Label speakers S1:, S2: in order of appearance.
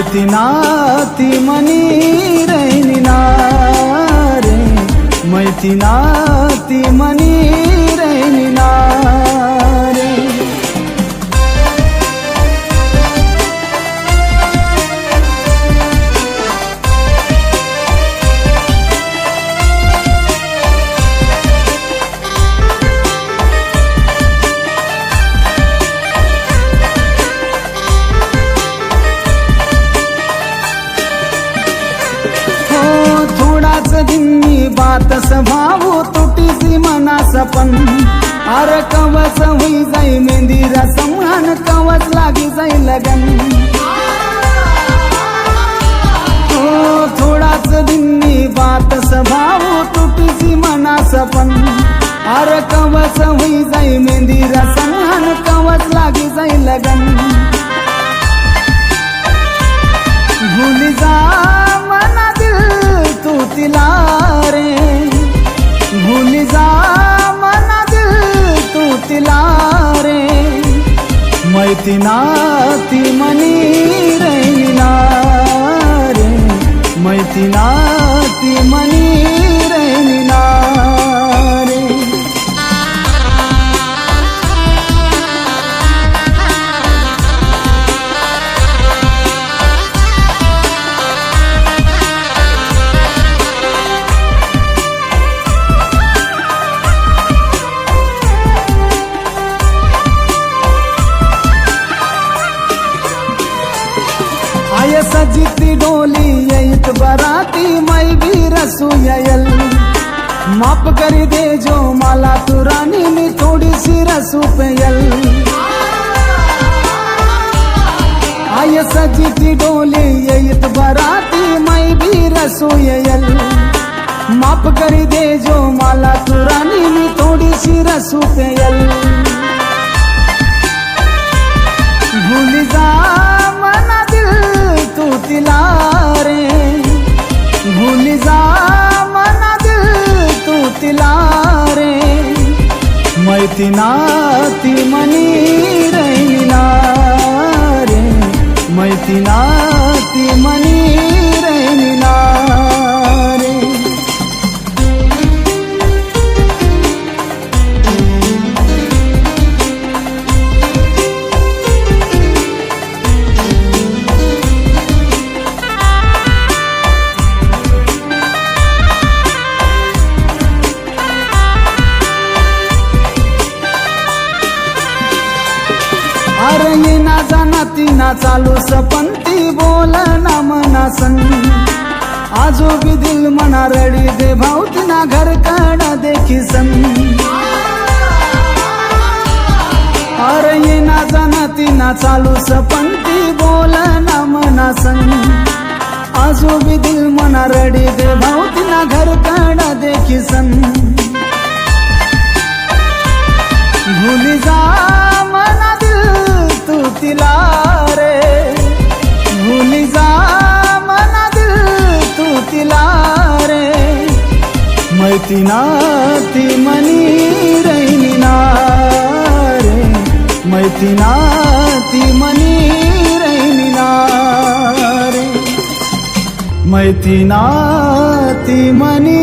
S1: मैथिनाती मनी रैनिना रे मैथिनाती मनी रैनिना रे। दिन्नी बात स्वभाव तुटीसी मना सपन अर कवच हुई जाई मेहंदी रसम अन कवच लागी जाई लगन। थोडाच दिन्नी बात स्वभाव तुटीसी मना सपन अर कवच हुई जाई मेहंदी रसम अन कवच लागी जाई लगन। भूली जा मना दिल तू तिला रे भूली जा मना दिल तू तिला रे मैथिनाती मनी रैनिना रे मैथिनाती मनी रैनिना रे। आय सजिती डोली येत बराती मैं भी रसू येल माप करी दे जो माला तू रानी में थोड़ी सी रसू पेयल। आय सजिती डोली येत बराती मैं भी रसू येल माप करी दे जो माला तू रानी में थोड़ी सी रसू पेयल। भूली जा मना दिल तू तिला रे भूली जा मना दिल तू तिला रे मैथिनाती मनी रैनिना रे मैथिनाती मनी रैनिना रे। अरे ये ना जाना ती ना चालू सपंती बोल ना मना सन आजो भी दिल मना रडी दे भावती ना घर काढा देखी सन। अरे ये ना जाना ती ना चालू सपंती बोल ना मना सन आजो भी दिल मना रडी दे भावती ना घर काढा देखी सन। भूली जा मना तू तिला रे भूली जा मना दिल तू तिला रे मैथिनाती मनी रैनिना रे मैथिनाती मनी रैनिना रे मैथिनाती मनी